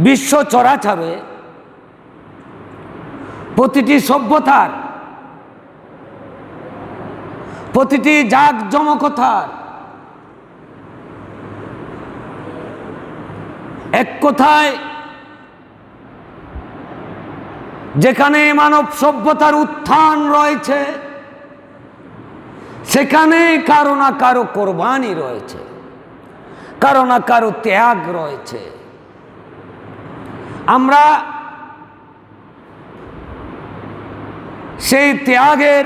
বিশ্ব চরাচরে প্রতিটি সভ্যতার, প্রতিটি জাঁকজমকতার এক কথায় যেখানে মানব সভ্যতার উত্থান রয়েছে সেখানে কারো না কারো কোরবানি রয়েছে, কারো না কারো ত্যাগ রয়েছে। আমরা সেই ত্যাগের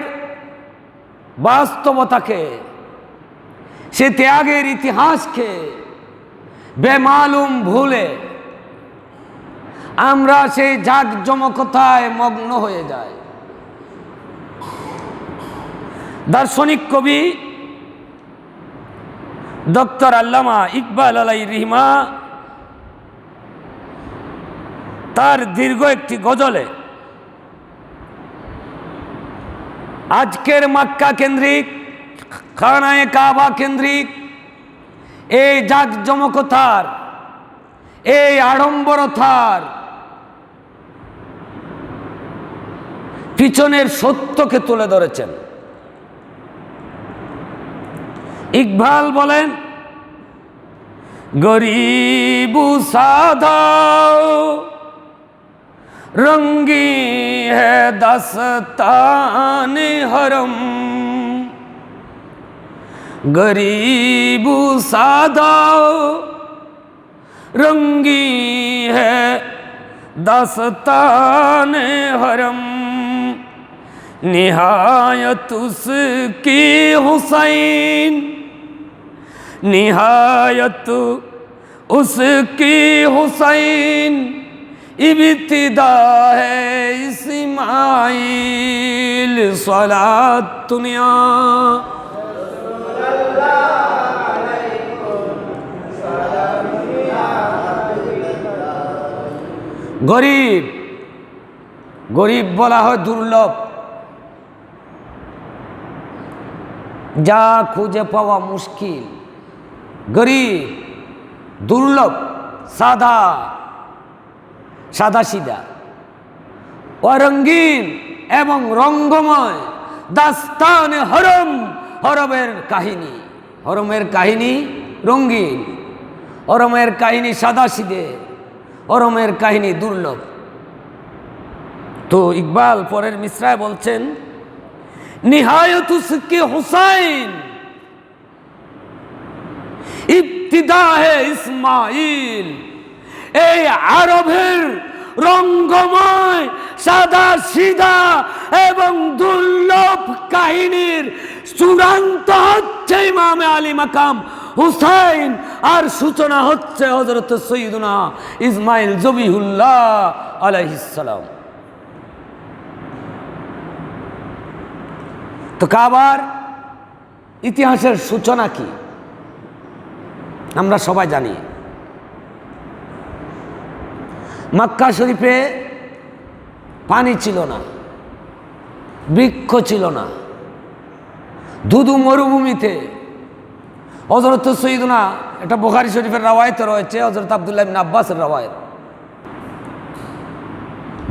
বাস্তবতাকে, সেই ত্যাগের ইতিহাসকে বেমালুম ভুলে আমরা সেই জাঁকজমকতায় মগ্ন হয়ে যাই। দার্শনিক কবি ডক্টর আল্লামা ইকবাল আলাইহির রহমা তার দীর্ঘ একটি গজলে আজকের মক্কা কেন্দ্রিক, খানায়ে কাবা কেন্দ্রিক এই জাঁকজমকতার, এই আড়ম্বরতার পিছনের সত্যকে তুলে ধরেছেন। ইকবাল বলেন, গরিবু সাদা রঙ্গি है दास्तान हरम, गरीबू सादा रंगी है दास्तान हरम, निहायत उसकी हुसैन, निहायत उसकी हुसैन, इब्तिदा है इस्माइल, सलात दुनिया गरीब, गरीब বলা হয় দুর্লভ, যা খুঁজে পাওয়া মুশকিল। গরিব, দুর্লভ, সাদা, সাদা সিধা, অরঙ্গিন এবং রঙ্গময়, দাস্তান হরম, হরমের কাহিনী, হরমের কাহিনী রঙ্গিন, হরমের কাহিনী সাদা সিধে, হরমের কাহিনী দুর্লভ। তো ইকবাল পরের মিসরায় বলছেন, নিহায়ত উসকি হুসাইন, ইবতিদা হে ইসমাইল, এই আরবের রঙ্গময় সাদা সিধা এবং দুর্লভ কাহিনীর চূড়ান্ত হচ্ছে ইমামে আলী মাকাম হুসাইন, আর সূচনা হচ্ছে হযরত সৈয়দুনা ইসমাইল জবিহুল্লাহ আলাইহিস সালাম। তো কাবার ইতিহাসের সূচনা কি আমরা সবাই জানি। মক্কা শরীফে পানি ছিল না, বৃক্ষ ছিল না, ধুধু মরুভূমিতে হযরত সৈয়দুনা, এটা বুখারী শরীফের রওয়ায়েতে রয়েছে, হযরত আব্দুল্লাহ ইবনে আব্বাসের রওয়ায়েত,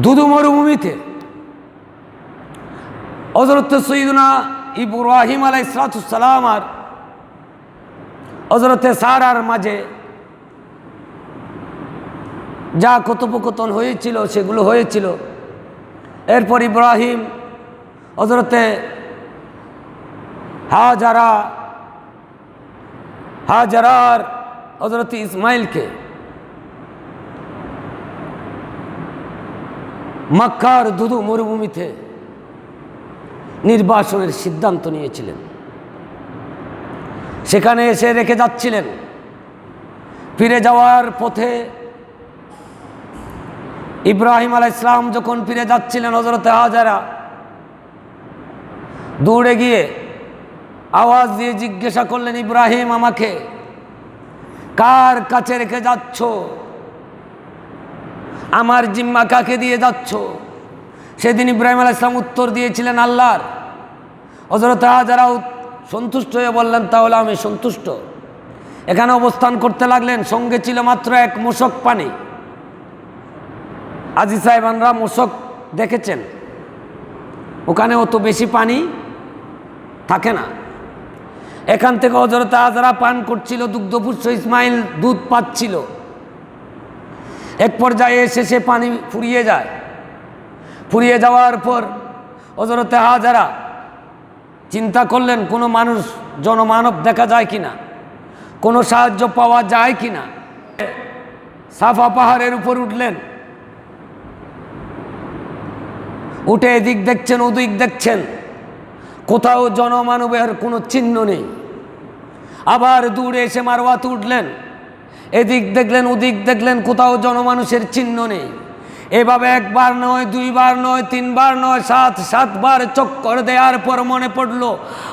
ধুধু মরুভূমিতে হযরত সৈয়দুনা ইব্রাহিম আলাইহিস সালাম আর হযরতে সারার মাঝে যা কথোপকথন হয়েছিল সেগুলো হয়েছিল। এরপর ইব্রাহিম হযরতে হাজারার হযরতে ইসমাইলকে মক্কার ধুধু মরুভূমিতে নির্বাসনের সিদ্ধান্ত নিয়েছিলেন। সেখানে এসে রেখে যাচ্ছিলেন। ফিরে যাওয়ার পথে ইব্রাহিম আলাইহিস সালাম যখন ফিরে যাচ্ছিলেন, হযরতে হাজারা দৌড়ে গিয়ে আওয়াজ দিয়ে জিজ্ঞাসা করলেন, ইব্রাহিম, আমাকে কার কাছে রেখে যাচ্ছ? আমার জিম্মা কাকে দিয়ে যাচ্ছ? সেদিন ইব্রাহিম আলাইহিস সালাম উত্তর দিয়েছিলেন আল্লাহর। হযরতে হাজারা সন্তুষ্ট হয়ে বললেন, তাহলে আমি সন্তুষ্ট। এখানে অবস্থান করতে লাগলেন। সঙ্গে ছিল মাত্র এক মশক পানি। আজি সাহেবানরা মশক দেখেছেন, ওখানে অত বেশি পানি থাকে না। এখান থেকে হযরত হাজরা পান করছিল, দুগ্ধপুত্র ইসমাইল দুধ পাচ্ছিল। এক পর্যায়ে এসে সে পানি ফুরিয়ে যায়। ফুরিয়ে যাওয়ার পর হযরত হাজরা চিন্তা করলেন কোনো মানুষ, জনমানব দেখা যায় কিনা, কোনো সাহায্য পাওয়া যায় কিনা। সাফা পাহাড়ের উপর উঠলেন, উঠে এদিক দেখছেন ওদিক দেখছেন, কোথাও জনমানবের কোনো চিহ্ন নেই। আবার দূরে এসে মারওয়াতে উঠলেন, এদিক দেখলেন ওদিক দেখলেন, কোথাও জনমানুষের চিহ্ন নেই। এভাবে একবার নয়, দুইবার নয়, তিনবার নয়, সাতবার চক্কর দেওয়ার পর মনে পড়লো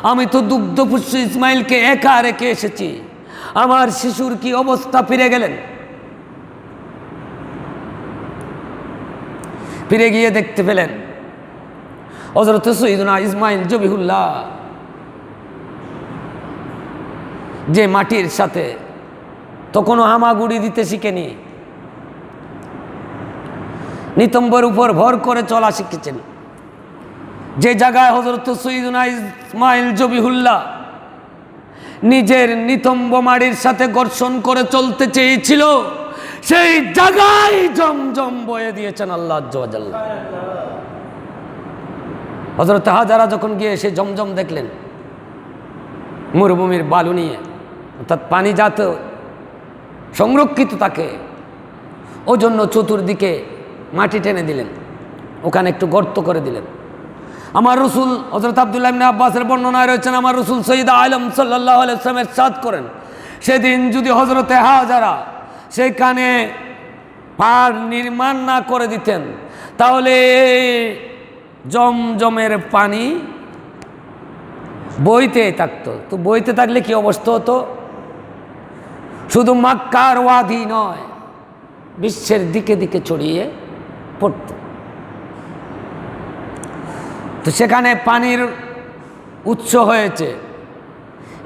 আমি তো দুগ্ধপুত্র ইসমাইলকে একা রেখে এসেছি, আমার শিশুর কি অবস্থা। ফিরে গেলেন, ফিরে গিয়ে দেখতে পেলেন হযরত সৈয়দনা ইসমাইল জবিহুল্লাহ যে মাটির সাথে তখনও হামাগুড়ি দিতে শিখেনি, নিতম্বের উপর ভর করে চলা শিখেছেন। যে জায়গায় হযরত সৈয়দনা ইসমাইল জবিহুল্লাহ নিজের নিতম্ব মাটির সাথে ঘর্ষণ করে চলতে চেয়েছিল, সেই জায়গায় জমজম বয়ে দিয়েছেন আল্লাহ আজ্জা ওয়া জাল্লা। হযরত হাজরা যখন গিয়ে সে জমজম দেখলেন, মরুভূমির বালু নিয়ে, অর্থাৎ পানি যাতে সংরক্ষিত থাকে ওই জন্য চতুর্দিকে মাটি টেনে দিলেন, ওখানে একটু গর্ত করে দিলেন। আমার রসুল হযরত আব্দুল্লাহ ইবনে আব্বাসের বর্ণনায় রয়েছেন, আমার রসুল সৈয়দ আলম সাল্লাল্লাহু আলাইহি ওয়াসাল্লাম ইরশাদ করেন, সেদিন যদি হযরতে হাজরা সেইখানে পার নির্মাণ না করে দিতেন তাহলে জমজমের পানি বইতে থাকতো। তো বইতে থাকলে কি অবস্থা হতো? শুধু মক্কার ওয়াদি নয়, বিশ্বের দিকে দিকে ছড়িয়ে পড়ত। তো সেখানে পানির উৎস হয়েছে।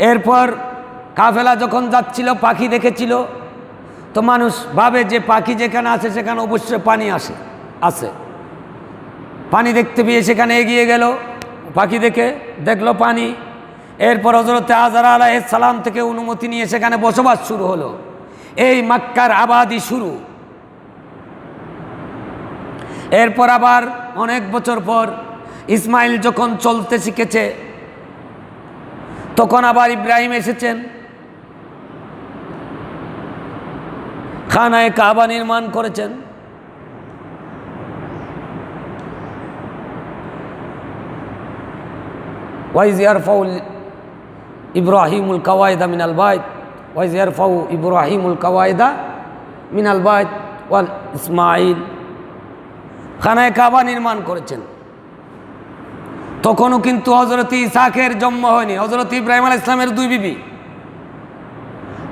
এরপর কাফেলা যখন যাচ্ছিল পাখি দেখেছিল, তো মানুষ ভাবে যে পাখি যেখানে আছে সেখানে অবশ্যই পানি আছে। পানি দেখতে পেয়ে সেখানে এগিয়ে গেল, পাখি দেখলো পানি। এরপর হযরত হাজরা আলাইহিস সালাম থেকে অনুমতি নিয়ে সেখানে বসবাস শুরু হলো। এই মক্কার আবাদি শুরু। এরপর আবার অনেক বছর পর ইসমাইল যখন চলতে শিখেছে, তখন আবার ইব্রাহিম এসেছেন, খানায়ে কাবা নির্মাণ করেছেন। ওয়াইজ ইয়ারফাউ ইব্রাহিমুল কাওয়াইদা মিনাল বাইত, ওয়াইজ ইয়ারফাউ ইব্রাহিমুল কাওয়াইদা মিনাল বাইত ওয়াল ইসমাইল, খানায়ে কাবা নির্মাণ করেছেন। তখনও কিন্তু হযরত ইসহাকের জন্ম হয়নি। হযরত ইব্রাহিম আলাইহিস সালামের দুই বিবি,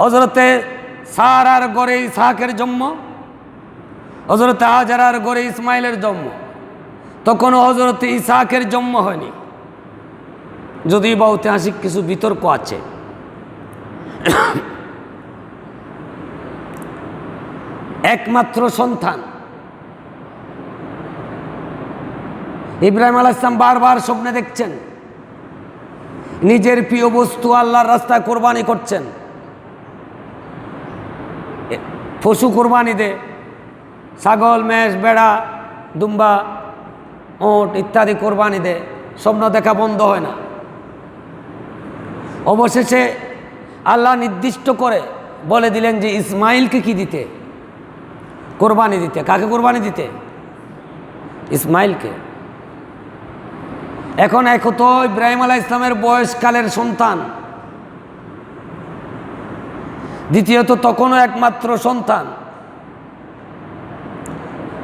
হযরতে সারার ঘরে ইসহাকের জন্ম, হযরত হাজরার ঘরে ইসমাইলের জন্ম। তখনও হযরত ইসহাকের জন্ম হয়নি, যদিও বা ঐতিহাসিক কিছু বিতর্ক আছে। একমাত্র সন্তান ইব্রাহিম আলাইহিস সালাম বারবার স্বপ্নে দেখছেন নিজের প্রিয় বস্তু আল্লাহর রাস্তায় কোরবানি করছেন। পশু কোরবানি দে, ছাগল, মেষ, বেড়া, দুম্বা, ওট ইত্যাদি কোরবানি দে, স্বপ্ন দেখা বন্ধ হয় না। অবশেষে আল্লাহ নির্দিষ্ট করে বলে দিলেন যে ইসমাইলকে কি দিতে? কোরবানি দিতে। কাকে কোরবানি দিতে? ইসমাইলকে। এখন তো ইব্রাহিম আলাইহিস সালামের বয়সকালের সন্তান, দ্বিতীয়ত তখনও একমাত্র সন্তান।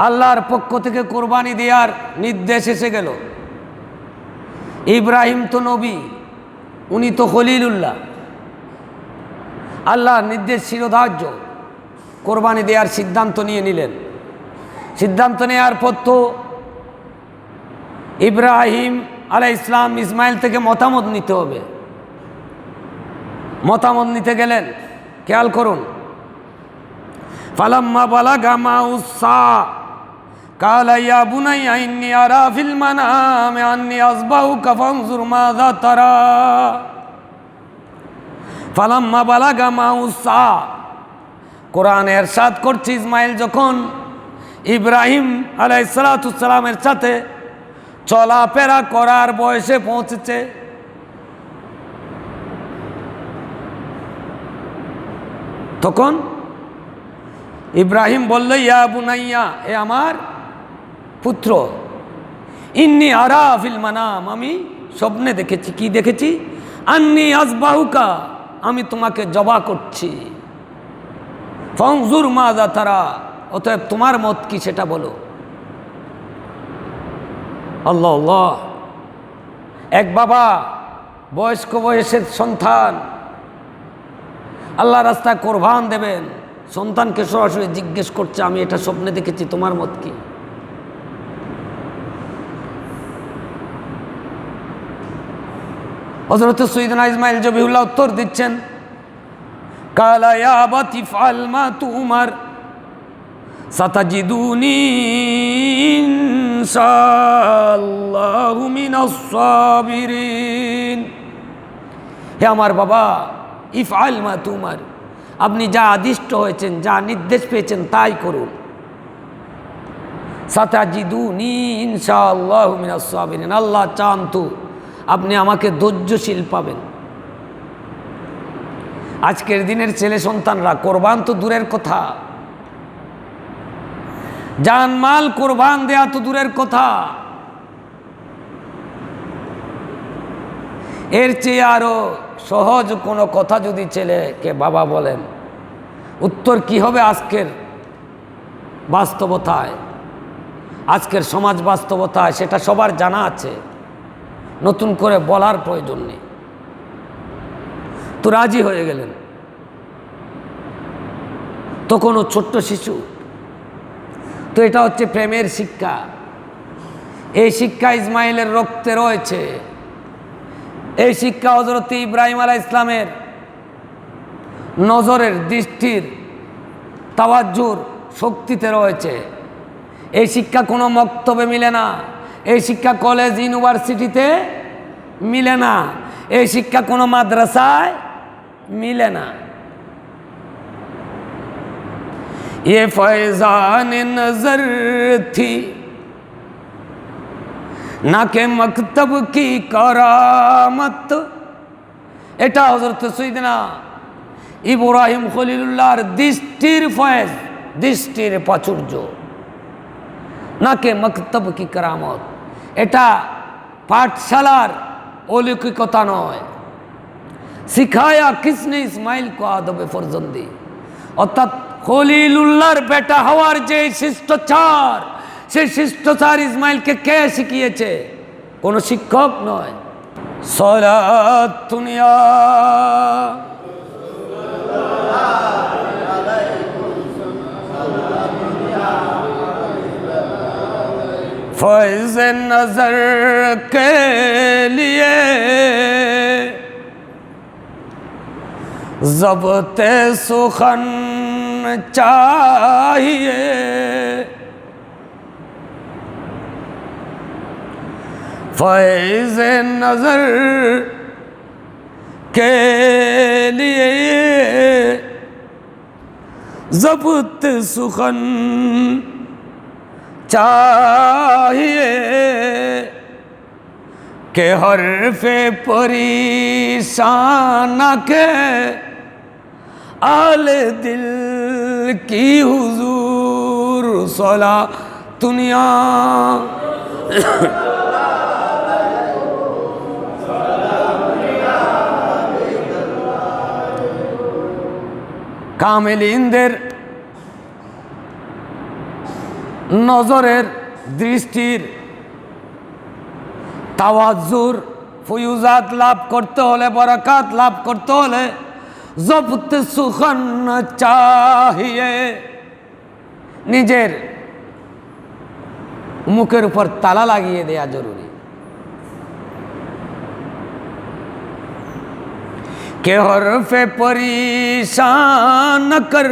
আল্লাহর পক্ষ থেকে কোরবানি দেওয়ার নির্দেশ এসে গেল। ইব্রাহিম তো নবী, উনি তো খলিলুল্লাহ, আল্লাহর নির্দেশ শিরোধার্য, কোরবানি দেওয়ার সিদ্ধান্ত নিয়ে নিলেন। সিদ্ধান্ত নেওয়ার পর তো ইব্রাহিম আলাইহিস সালাম ইসমাইল থেকে মতামত নিতে হবে। মতামত নিতে গেলেন, খেয়াল করুন, ফালাম্মা বালাগা মাউসা, কালা ইয়া বুনাইয়া ইন্নী আরা ফিল মানামি আন্নী আযবাহুকা ফানজুর মাযা তারা ফালাম্মা বালাগা মাউসা। কোরআনে ইরশাদ করছে ইসমাইল যখন ইব্রাহিম আলাইহিস সালামের সাথে চলাফেরা করার বয়সে পৌঁছেছে, তখন ইব্রাহিম বলল ইয়া বুনাইয়া, এ আমার পুত্র, ইন্নী আরা ফিল মানাম, আমি স্বপ্নে দেখেছি। কি দেখেছি? আন্নী আযবাহুকা, আমি তোমাকে জবাহ করছি। ফানজুর মাযা তারা, অতএব তোমার মত কি সেটা বলো। আল্লাহ আল্লাহ। এক বাবা বয়স্ক বয়সের সন্তান আল্লাহ রাস্তায় কোরবান দেবেন, সন্তানকে সরাসরি জিজ্ঞেস করছে আমি এটা স্বপ্নে দেখেছি, তোমার মত কি। হযরত সৈয়দনা ইসমাইল জবিহুল্লাহ উত্তর দিচ্ছেন, কালা ইয়া আবাতি ইফআল মা তুমার সাতাজিদুনি ইনশাআল্লাহু মিনাস সাবিরিন। হে আমার বাবা, ইফআল মা তুমার, আপনি যা আদিষ্ট হয়েছেন, যা নির্দেশ পেয়েছেন তাই করুন। সাতাজিদুনি ইনশাআল্লাহু মিনাস সাবিরিন, আল্লাহ চান তো আপনি আমাকে ধৈর্যশীল পাবেন। আজকের দিনের ছেলে সন্তানরা কোরবান তো দূরের কথা, জানমাল কোরবান দেয়া তো দূরের কথা, এর চেয়ে আরো সহজ কোনো কথা যদি ছেলেকে বাবা বলেন, উত্তর কি হবে আজকের বাস্তবতায়, আজকের সমাজ বাস্তবতায়, সেটা সবার জানা আছে, নতুন করে বলার প্রয়োজন নেই। তো রাজি হয়ে গেলেন। তখনও ছোট্ট শিশু, তো এটা হচ্ছে প্রেমের শিক্ষা। এই শিক্ষা ইসমাইলের রক্তে রয়েছে, এই শিক্ষা হযরত ইব্রাহিম আলাইহিস সালামের নজরের, দৃষ্টির, তাওয়াজ্জুর শক্তিতে রয়েছে। এই শিক্ষা কোনো মক্তবে মিলে না, এই শিক্ষা কলেজ ইউনিভার্সিটিতে মিলে না, এই শিক্ষা কোনো মাদ্রাসায় মিলে না। ये फैज़ान नज़र थी ना के मकतब की करामत। এটা হযরত সৈয়দনা ইব্রাহিম খলিলুল্লাহর দৃষ্টির ফয়েজ, দৃষ্টির প্রাচুর্য, না কে মকতব কি কারামত। এটা পাঠশালার অলৌকিকতা নয়। সিখায়া কিসনে ইসমাইল কো আদবে ফরজন্দি, অর্থাৎ খলিলুল্লাহর বেটা হওয়ার যে শিষ্টাচার, সেই শিষ্টাচার ইসমাইলকে কে শিখিয়েছে? কোনো শিক্ষক নয়। সালাত দুনিয়া फैज़ नज़र के लिए ज़ब्त सुखन चाहिए, फैज़ नज़र के लिए ज़ब्त सुखन चाहिए के हरफे परेशान के आले दिल की हुजूर सला दुनिया। কামেলিনদের নজরের, দৃষ্টির, তাওয়াজ্জুর, ফুয়ুজাত লাভ করতে হলে, বরকত লাভ করতে হলে জবত সুখন চাহিয়ে, নিজের মুখের উপর তালা লাগিয়ে দেয়া জরুরি। কে হরফে পরিশান কর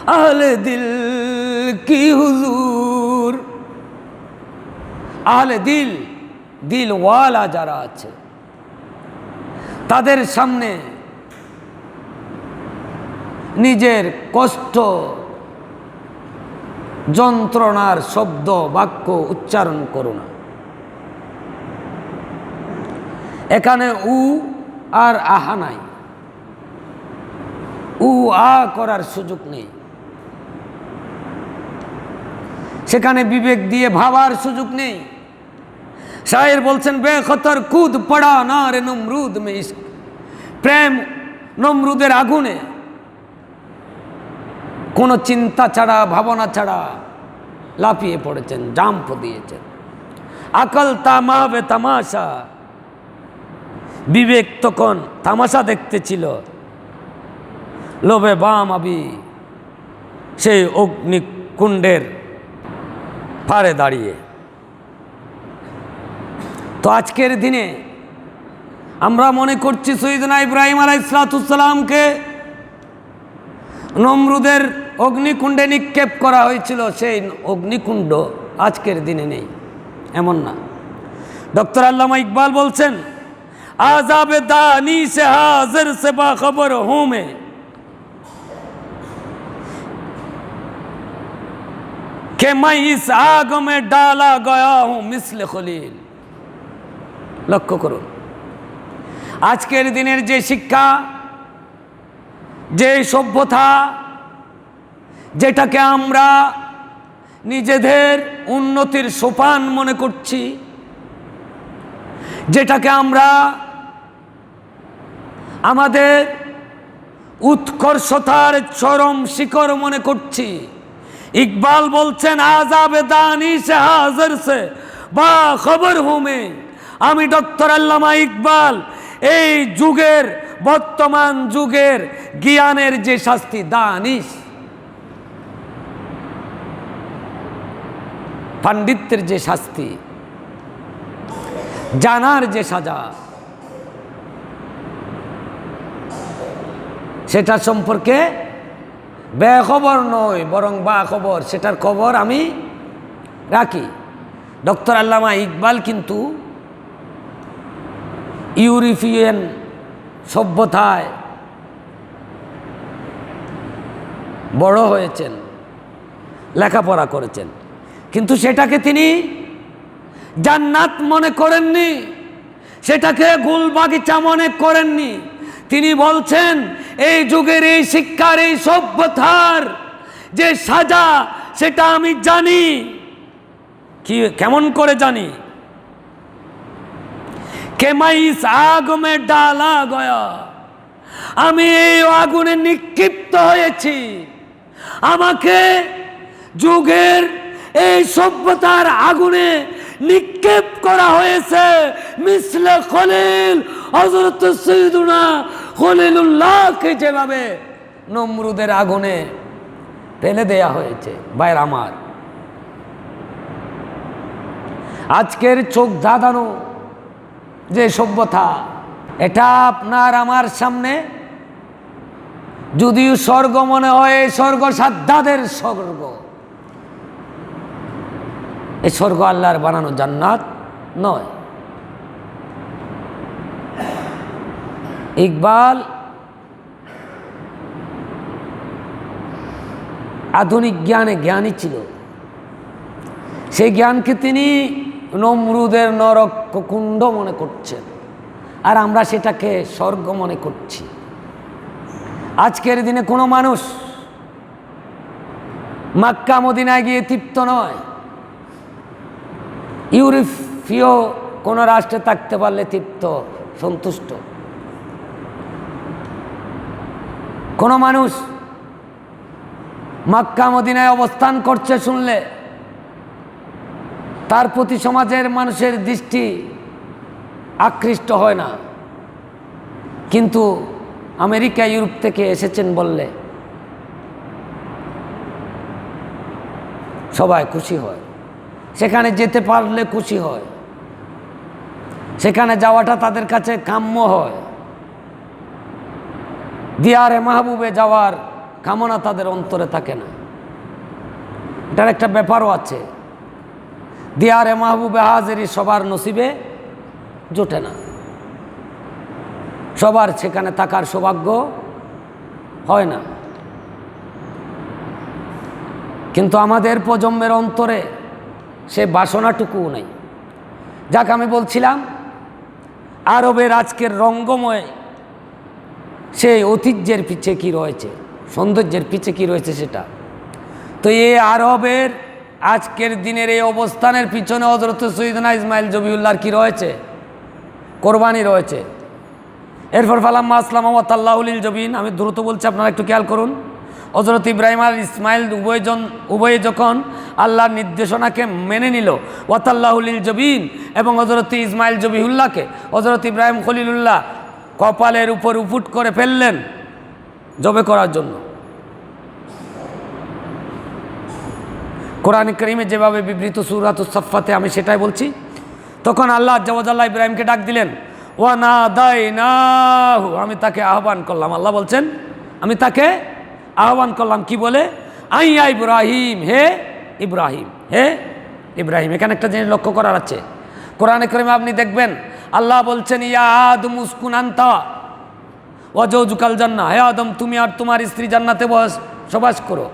अहले दिल কি হুজুর, আহলে দিল, দিলওয়ালা যারা আছে তাদের সামনে নিজের কষ্ট যন্ত্রণার শব্দ বাক্য উচ্চারণ করো না। এখানে উ আর আহা নাই, উ আ করার সুযোগ নেই, সেখানে বিবেক দিয়ে ভাবার সুযোগ নেই। শায়ের বলছেন বেখতর কুদ পড়া না রে নমরুদ মে ইশক, প্রেম নমরুদের আগুনে কোনো চিন্তা ছাড়া ভাবনা ছাড়া লাফিয়ে পড়েছেন, জাম্প দিয়েছেন। আকল তামাবে তামাশা, বিবেক তখন তামাশা দেখতেছিল। লোভে বাম আবি সেই অগ্নিকুণ্ডের পারে দাঁড়িয়ে। তো আজকের দিনে আমরা মনে করছি সৈয়দনা ইব্রাহিম আলাইহিসসালামকে নমরুদের অগ্নিকুণ্ডে নিক্ষেপ করা হয়েছিল, সেই অগ্নিকুণ্ড আজকের দিনে নেই, এমন না। ডক্টর আল্লামা ইকবাল বলছেন আযাবে দানি সে হাজির সে বাখবর হুঁ মে, कि मैं इस आग में डाला गया हूं मिसल खलील। লক্ষ্য করুন, আজকের দিনের যে শিক্ষা, যে সভ্যতা, যেটাকে আমরা নিজেদের উন্নতির সোপান মনে করছি, যেটাকে আমরা আমাদের উৎকর্ষতার চরম শিখর মনে করছি, ইকবাল বলছেন আযাবে দানি সে হাজির সে বা খবর হুমে, আমি ডক্টর আল্লামা ইকবাল এই যুগের, বর্তমান যুগের জ্ঞানের যে শাস্তি, দানিশ পাণ্ডিত্যের যে শাস্তি, জানার যে সাজা, সেটা সম্পর্কে বেখবর নয়, বরং বা খবর, সেটার খবর আমি রাখি। ডক্টর আল্লামা ইকবাল কিন্তু ইউরোপিয়ান সভ্যতায় বড় হয়েছেন, লেখাপড়া করেছেন, কিন্তু সেটাকে তিনি জান্নাত মনে করেননি, সেটাকে গুল বাগিচা মনে করেননি। তিনি বলছেন এই যুগের এই শিক্ষার, এই সভ্যতার যে সাজা, সেটা আমি জানি। কি, কেমন করে জানি? কে मैं इस आग में डाला गया, আমি এই আগুনে নিক্ষিপ্ত হয়েছি, আমাকে যুগের এই সভ্যতার আগুনে নিক্ষেপ করা হয়েছে। মিসলে খলিল, হযরত সৈয়দুনা খলিলুল্লাহকে যেভাবে নমরুদের আগুনে ফেলে দেয়া হয়েছে। ভাইরা আমার, আজকের চোখ ধাঁধানো যে সভ্যতা, এটা আপনার আমার সামনে যদিও স্বর্গ মনে হয়, স্বর্গ সাধ্যাদের স্বর্গ, এই স্বর্গ আল্লাহর বানানো জান্নাত নয়। ইকবাল আধুনিক জ্ঞানে জ্ঞানী ছিল, সেই জ্ঞানকে তিনি নমরুদের নরক কুণ্ড মনে করছেন, আর আমরা সেটাকে স্বর্গ মনে করছি। আজকের দিনে কোনো মানুষ মক্কা মদিনায় গিয়ে তৃপ্ত নয়, ইউরোপীয় কোনো রাষ্ট্রে থাকতে পারলে তৃপ্ত, সন্তুষ্ট। কোনো মানুষ মক্কা মদিনায় অবস্থান করছে শুনলে তার প্রতি সমাজের মানুষের দৃষ্টি আকৃষ্ট হয় না, কিন্তু আমেরিকা ইউরোপ থেকে এসেছেন বললে সবাই খুশি হয়, সেখানে যেতে পারলে খুশি হয়, সেখানে যাওয়াটা তাদের কাছে কাম্য হয়। দিয়ারে মাহবুবে যাওয়ার কামনা তাদের অন্তরে থাকে না। এটার একটা ব্যাপারও আছে। দিয়ারে মাহবুবে হাজেরি সবার নসিবে জোটে না, সবার সেখানে থাকার সৌভাগ্য হয় না। কিন্তু আমাদের প্রজন্মের অন্তরে সে বাসনাটুকুও নেই। যাক, আমি বলছিলাম আরবের আজকের রঙ্গময় সেই ঐতিহ্যের পিছে কি রয়েছে, সৌন্দর্যের পিছে কি রয়েছে সেটা। তো এই আরবের আজকের দিনের এই অবস্থানের পিছনে হযরত সৈয়দনা ইসমাইল জবিউল্লাহর কি রয়েছে? কোরবানি রয়েছে। এরপর ফালাম্মা আসলামা ওয়া তাল্লাহু লিল জবিন, আমি দ্রুত বলছি, আপনারা একটু খেয়াল করুন। হযরত ইব্রাহিম আর ইসমাইল উভয়ে যখন আল্লাহর নির্দেশনাকে মেনে নিল, ওয়া তাল্লাহু লিল জবিন, এবং হযরত ইসমাইল জবিহুল্লাহকে হযরত ইব্রাহিম খলিলুল্লাহ কপালের উপর উপুট করে ফেললেন জবে করার জন্য। কোরআন কারীমে যেভাবে বিবৃত সূরাতুস সাফফাতে আমি সেটাই বলছি। তখন আল্লাহ আজ্জা ওয়া জাল্লা ইব্রাহিমকে ডাক দিলেন, ওয়া নাদাইনাহু, আমি তাকে আহ্বান করলাম। আল্লাহ বলছেন আমি তাকে আহ্বান করলাম কি বলে? আইয়া ইব্রাহিম, হে ইব্রাহিম, হে ইব্রাহিম। এখানে একটা জিনিস লক্ষ্য করার আছে। কোরআনে কারীমে আপনি দেখবেন আল্লাহ বলছেন ইয়া আদম উসকুন আনতা ওয়া যাওজুকাল জান্নাহ, হে আদম তুমি আর তোমার স্ত্রী জান্নাতে বসবাস করো।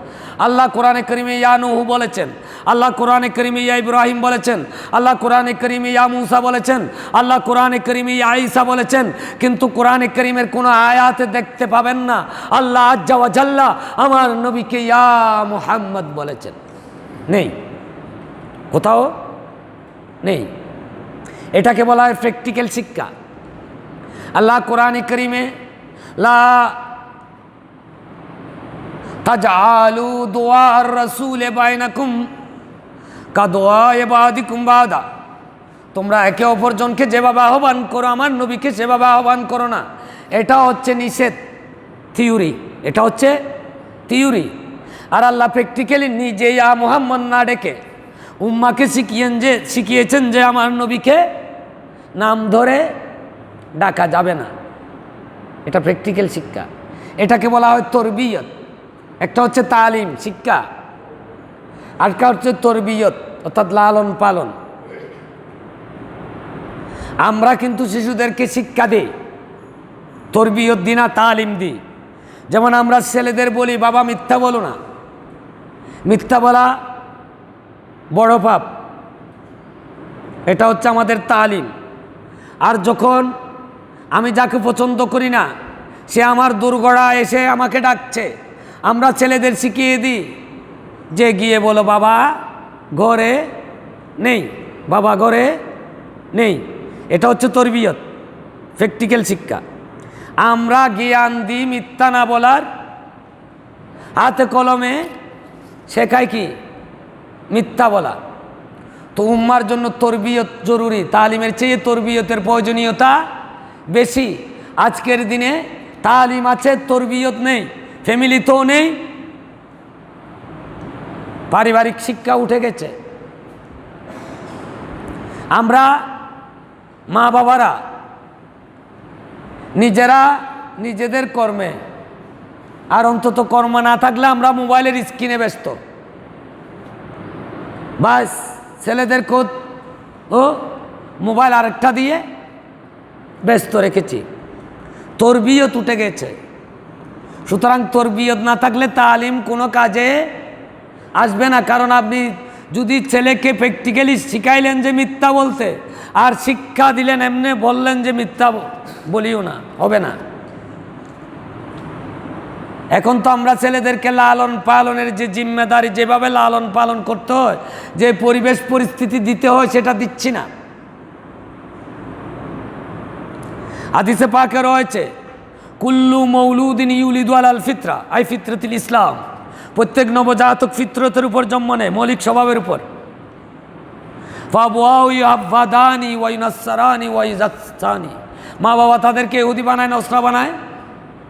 আল্লাহ কোরআনে কারীমে ইয়া নূহ বলেছেন, আল্লাহ কোরআনে কারীমে ইয়া ইব্রাহিম বলেছেন, আল্লাহ কোরআনে কারীমে ইয়া মূসা বলেছেন, আল্লাহ কোরআনে কারীমে ইয়া ঈসা বলেছেন। কিন্তু কোরআনে কারীমের কোনো আয়াতে দেখতে পাবেন না আল্লাহ আজ্জা ওয়া জাল্লা আমার নবীকে ইয়া মুহাম্মদ বলেছেন। নেই, কোথাও নেই। এটাকে বলা হয় প্র্যাকটিক্যাল শিক্ষা। আল্লাহ কোরআনে কারীমে লা তাজআলু দুআর রাসূল বাইনাকুম কাদুআ ইবাদিকুম বাদা, তোমরা একে অপরজনকে যেভাবে আহ্বান করো আমার নবীকে সেভাবে আহ্বান করো না। এটা হচ্ছে নিষেধ, থিওরি, এটা হচ্ছে থিওরি। আর আল্লাহ প্র্যাকটিক্যালি নিজে ইয়া মুহাম্মদ না ডেকে উম্মাকে শিখিয়েছেন যে আমার নবীকে নাম ধরে ডাকা যাবে না। এটা প্র্যাকটিক্যাল শিক্ষা, এটাকে বলা হয় তরবিয়ত। একটা হচ্ছে তালিম শিক্ষা, আরেকটা হচ্ছে তরবিয়ত অর্থাৎ লালন পালন। আমরা কিন্তু শিশুদেরকে শিক্ষা দিই, তরবিয়ত দিই না, তালিম দিই। যেমন আমরা ছেলেদের বলি বাবা মিথ্যা বলো না, মিথ্যা বলা বড় পাপ, এটা হচ্ছে আমাদের তালিম। আর যখন আমি যাকে পছন্দ করি না সে আমার দুর্গড়া এসে আমাকে ডাকছে, আমরা ছেলেদের শিখিয়ে দিই যে গিয়ে বলো বাবা ঘরে নেই, বাবা ঘরে নেই। এটা হচ্ছে তরবিয়ত, প্র্যাকটিক্যাল শিক্ষা। আমরা জ্ঞান দিই মিথ্যা না বলার, হাতে কলমে শেখাই কি মিথ্যা বলা। তো উম্মার জন্য তরবিয়ত জরুরি, তালিমের চেয়ে তরবিয়তের প্রয়োজনীয়তা বেশি। আজকের দিনে তালিম আছে, তরবিয়ত নেই, ফ্যামিলিতেও নেই, পারিবারিক শিক্ষা উঠে গেছে। আমরা মা বাবারা নিজেরা নিজেদের কর্মে, আর অন্তত কর্ম না থাকলে আমরা মোবাইলের স্ক্রিনে ব্যস্ত। বাস ছেলেদেরকেও ও মোবাইল আরেকটা দিয়ে ব্যস্ত রেখেছি, তরবিয়ত উঠে গেছে। সুতরাং তরবিয়ত না থাকলে তালিম কোনো কাজে আসবে না। কারণ আপনি যদি ছেলেকে প্র্যাকটিক্যালি শিখাইলেন যে মিথ্যা বলতে, আর শিক্ষা দিলেন এমনি বললেন যে মিথ্যা বলিও না, হবে না। এখন তো আমরা ছেলেদেরকে লালন পালনের যে জিম্মেদারি, যেভাবে লালন পালন করতে হয়, যে পরিবেশ পরিস্থিতি দিতে হয়, সেটা দিচ্ছি না। হাদিসে পাকে রয়েছে কুল্লু মৌলুদিন ইউলিদু আলাল ফিতরা আই ফিতরাতুল ইসলাম, প্রত্যেক নবজাতক ফিতরতের উপর জন্ম নেয়, মৌলিক স্বভাবের উপর। ফাবুয়াউ ইয়াহফাদানি ওয়া ইউনাসসারানি ওয়া ইউজাসসানি, মা বাবা তাদেরকে ইহুদি বানায়, নসরা বানায়,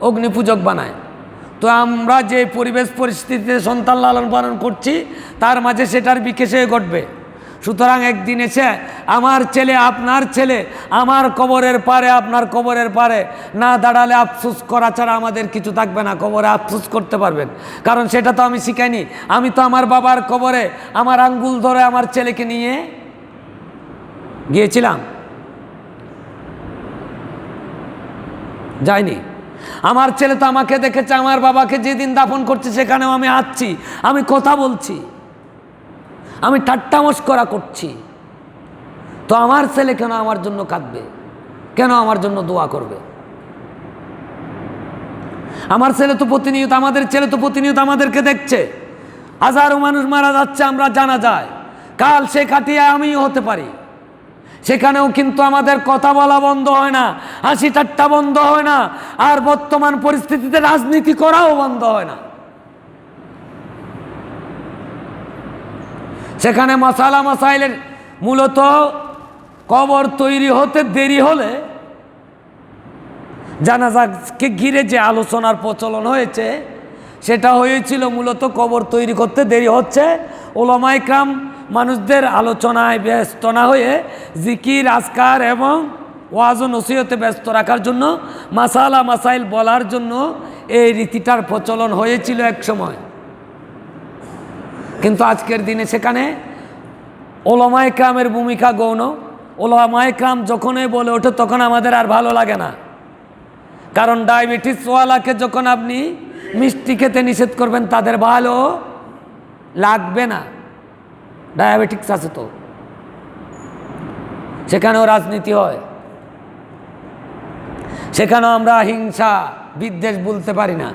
অগ্নি পূজক বানায়। তো আমরা যে পরিবেশ পরিস্থিতিতে সন্তান লালন পালন করছি তার মাঝে সেটার বিকাশে ঘটবে। সুতরাং একদিন এসে আমার ছেলে, আপনার ছেলে আমার কবরের পারে, আপনার কবরের পারে না দাঁড়ালে আফসোস করা ছাড়া আমাদের কিছু থাকবে না। কবরে আফসোস করতে পারবেন, কারণ সেটা তো আমি শিখাইনি। আমি তো আমার বাবার কবরে আমার আঙ্গুল ধরে আমার ছেলেকে নিয়ে গিয়েছিলাম? যাইনি। আমার ছেলে তো আমাকে দেখেছে, আমার বাবাকে যেদিন দাফন করছে সেখানেও আমি আসছি, আমি কথা বলছি, আমি ঠাট্টা মশকরা করছি। তো আমার ছেলে কেন আমার জন্য কাঁদবে? কেন আমার জন্য দোয়া করবে? আমার ছেলে তো প্রতিনিয়ত, আমাদের ছেলে তো প্রতিনিয়ত আমাদেরকে দেখছে। হাজারো মানুষ মারা যাচ্ছে, আমরা জানা যায়, কাল সে কাটিয়ে আমিও হতে পারি। সেখানেও কিন্তু আমাদের কথা বলা বন্ধ হয় না, হাসি ঠাট্টা বন্ধ হয় না, আর বর্তমান পরিস্থিতিতে রাজনীতি করাও বন্ধ হয় না। সেখানে মাসালা মাসাইলের মূলত কবর তৈরি হতে দেরি হলে জানাজাকে ঘিরে যে আলোচনার প্রচলন হয়েছে সেটা হয়েছিল মূলত কবর তৈরি করতে দেরি হচ্ছে, ওলামা ইকরাম মানুষদের আলোচনায় ব্যস্ত না হয়ে জিকির আজকার এবং ওয়াজ ও নসিহতে ব্যস্ত রাখার জন্য, মাসালা মাসাইল বলার জন্য এই রীতিটার প্রচলন হয়েছিল এক সময়। কিন্তু আজকের দিনে সেখানে ওলামা ইকরামের ভূমিকা গৌণ। ওলামা ইকরাম যখনই বলে ওঠে তখন আমাদের আর ভালো লাগে না, কারণ ডায়াবেটিসওয়ালাকে যখন আপনি মিষ্টি খেতে নিষেধ করবেন তাদের ভালো লাগবে না। ডায়াবেটিক্স আছে তো, সেখানেও রাজনীতি হয়, সেখানেও আমরা হিংসা বিদ্বেষ বলতে পারি না।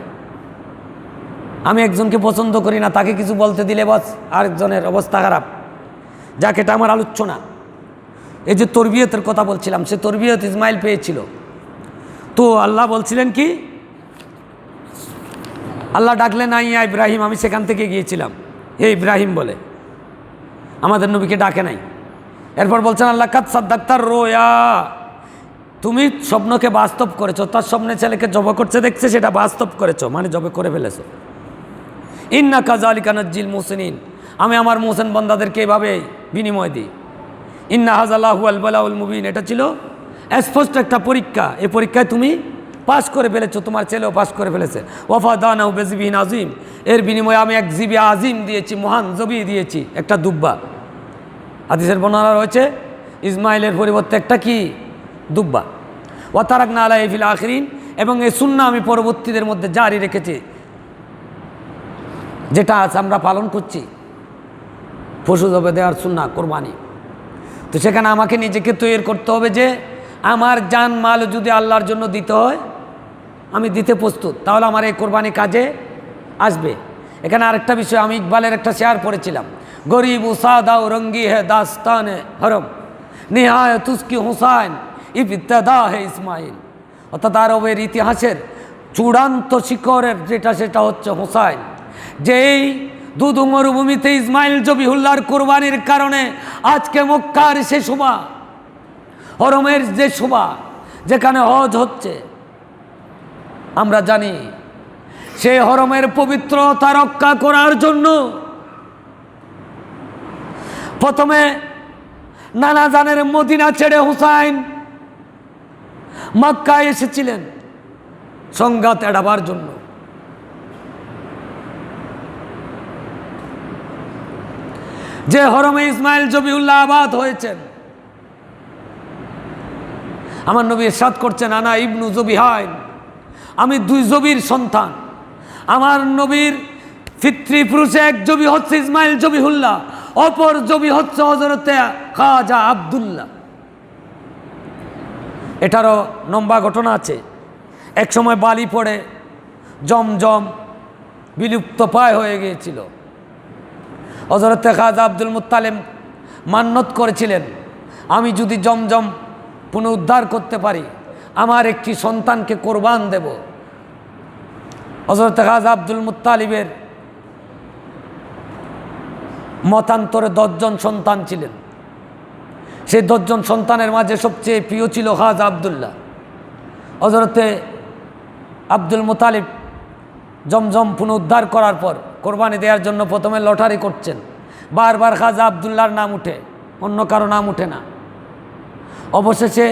আমি একজনকে পছন্দ করি না, তাকে কিছু বলতে দিলে বস আরেকজনের অবস্থা খারাপ। যাক, এটা আমার আলোচনা। এই যে তরবিয়তের কথা বলছিলাম, সে তরবিয়ত ইসমাইল পেয়েছিল। তো আল্লাহ বলছিলেন কি, আল্লাহ ডাকলেন ইয়া ইব্রাহিম, আমি সেখান থেকে গিয়েছিলাম, হে ইব্রাহিম বলে, আমাদের নবীকে ডাকে নাই। এরপর বলছেন আল্লাহ কাদ সাদ্দাক্তার রোয়া, তুমি স্বপ্নকে বাস্তব করেছো। তার স্বপ্নে ছেলেকে জব করছে দেখছে, সেটা বাস্তব করেছো, মানে জবে করে ফেলেছো। ইন্না কাযালিকা নাজ্জিল মুহসিনিন, আমি আমার মুহসিন বান্দাদেরকে এভাবে বিনিময় দিই। ইন্না হাযাল্লাহু আল বালাউল মুবিন, এটা ছিল স্পষ্ট একটা পরীক্ষা। এই পরীক্ষায় তুমি পাস করে ফেলেছো, তোমার ছেলেও পাস করে ফেলেছে। ওয়াফাদানাহু বিযিবিন আযীম, এর বিনিময়ে আমি এক জিবি আজিম দিয়েছি, মহান জবি দিয়েছি, একটা দুব্বা। হাদিসের বর্ণনা রয়েছে ইসমাইলের পরিবর্তে একটা কি দুব্বা। ওয়া তারাকনা আলাইহি ফিল আখিরিন, এবং এই সুন্নাহ আমি পরবর্তীদের মধ্যে জারি রেখেছি, যেটা আজ আমরা পালন করছি, পশু জবে দেওয়ার সুন্নাহ, কোরবানি। তো সেখানে আমাকে নিজেকে তৈরি করতে হবে যে আমার জান মাল যদি আল্লাহর জন্য দিতে হয় আমি দিতে প্রস্তুত, তাহলে আমার এই কোরবানি কাজে আসবে। এখানে আরেকটা বিষয়, আমি ইকবালের একটা শেয়ার পড়েছিলাম, গরিব সাদাও রঙ্গি হে দাস্তানে হরম, নিহায়ত উসকি হুসাইন ইবতিদা হে ইসমাইল। অর্থাৎ আরবের ইতিহাসের চূড়ান্ত শিখরের যেটা, সেটা হচ্ছে হুসাইন। যেই দুধ মরুভূমিতে ইসমাইল জবিহুল্লাহর কোরবানির কারণে আজকে মক্কার সে শোভা, হরমের যে শোভা, যেখানে হজ হচ্ছে, আমরা জানি সেই হরমের পবিত্রতা রক্ষা করার জন্য প্রথমে নানা জানের মদিনা ছেড়ে হুসাইন মক্কায় এসেছিলেন সংঘাত এড়াবার জন্য। যে হরমে ইসমাইল জবিউল্লাহ আবাদ হয়েছেন, আমার নবী ইরশাদ করছেন আনা ইবনু জবিহাইন, আমি দুই জবির সন্তান। আমার নবীর পিতৃপুরুষে এক জবি হচ্ছে ইসমাইল জবিহুল্লাহ, অপর জবি হচ্ছে হযরতে খাজা আব্দুল্লাহ। এটারও লম্বা ঘটনা আছে। এক সময় বালি পড়ে জমজম বিলুপ্ত প্রায় হয়ে গিয়েছিল। হযরতে খাজা আব্দুল মুত্তালিব মান্নত করেছিলেন, আমি যদি জমজম পুনরুদ্ধার করতে পারি আমার একটি সন্তানকে কোরবান দেব। হযরতে খাজা আব্দুল মুত্তালিবের মতান্তরে 10 জন সন্তান ছিলেন। সেই 10 জন সন্তানের মাঝে সবচেয়ে প্রিয় ছিল খাজা আব্দুল্লাহ। হযরতে আব্দুল মুত্তালিব জমজম পুনরুদ্ধার করার পর কোরবানি দেওয়ার জন্য প্রথমে লটারি করছেন, বারবার খাজা আব্দুল্লাহর নাম উঠে, অন্য কারো নাম উঠে না। অবশেষে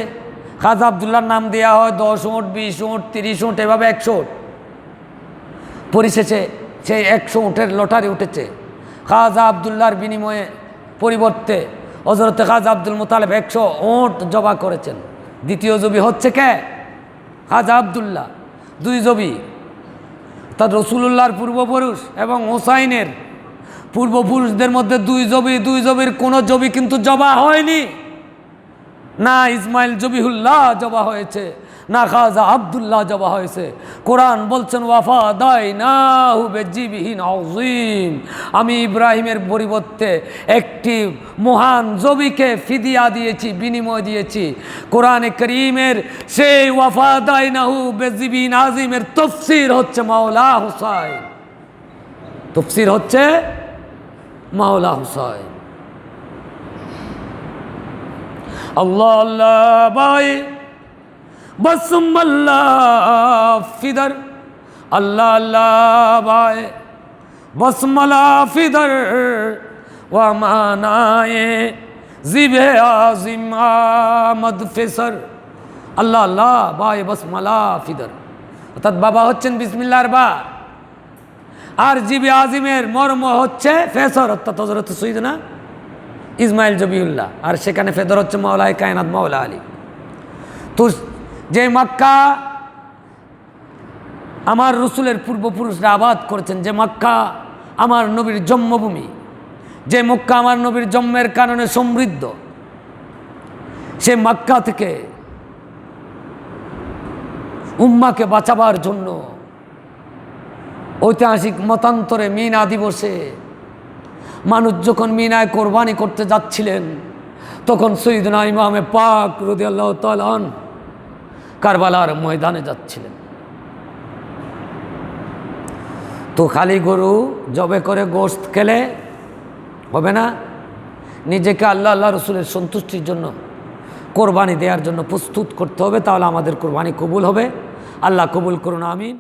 খাজা আবদুল্লাহর নাম দেওয়া হয় 10 উট, 20 উট, 30 উট, এভাবে 100 উট। পরিশেষে সেই 100 উটের লটারি উঠেছে। খাজা আবদুল্লাহর বিনিময়ে পরিবর্তে হযরতে খাজা আব্দুল মুতালিব 100 উট জবা করেছেন। দ্বিতীয় জবি হচ্ছে কে? খাজা আবদুল্লাহ। 2 জবি, অর্থাৎ রসুলুল্লাহর পূর্বপুরুষ এবং হোসাইনের পূর্বপুরুষদের মধ্যে 2 জবি। 2 জবির কোনো জবি কিন্তু জবা হয়নি। না ইসমাইল জবিহুল্লাহ জবা হয়েছে, না খাজা আবদুল্লাহ জবা হয়েছে। কোরআন বলছেন ওয়াফাদাইনাহু বিজিবিহিন আযীম, আমি ইব্রাহিমের পরিবর্তে একটি মহান জবিকে ফিদিয়া দিয়েছি, বিনিময় দিয়েছি। কোরআনে করিমের সেই ওয়াফাদাইনাহু বিজিবিহিন আযীমের তাফসীর হচ্ছে মাওলা হুসাইন। তাফসীর হচ্ছে মাওলা হুসাইন। আল্লাহ আল্লাহ ভাই বসমাল্লাহ ফিদর, আল্লাহ আল্লাহ ভাই বসমালা ফিদর ওয়া মানায়ে জিবে আজিম আমদ ফিসর। আল্লাহ আল্লাহ ভাই বসমালা ফিদর, অর্থাৎ বাবা হচ্ছেন বিসমিল্লাহর বা, আর জিবে আজিমের মর্ম হচ্ছে ফেসর, অর্থাৎ হযরত সৈয়দনা ইসমাইল জবিউল্লাহ, আর সেখানে ফেদর হচ্ছে মাওলায়ে কায়নাত মাওলা আলী। তো যে মক্কা আমার রসুলের পূর্বপুরুষরা আবাদ করেছেন, যে মক্কা আমার নবীর জন্মভূমি, যে মক্কা আমার নবীর জন্মের কারণে সমৃদ্ধ, সে মক্কা থেকে উম্মাকে বাঁচাবার জন্য ঐতিহাসিক মতান্তরে মিনা দিবসে মানুষ যখন মিনায় কোরবানি করতে যাচ্ছিলেন, তখন সৈয়দনা ইমামে পাক রাদিয়াল্লাহু তাআলা আনহু কারবালার ময়দানে যাচ্ছিলেন। তো খালি গরু জবে করে গোশত খেলে হবে না, নিজেকে আল্লাহ আল্লাহ রসুলের সন্তুষ্টির জন্য কোরবানি দেওয়ার জন্য প্রস্তুত করতে হবে, তাহলে আমাদের কোরবানি কবুল হবে। আল্লাহ কবুল করুন, আমিন।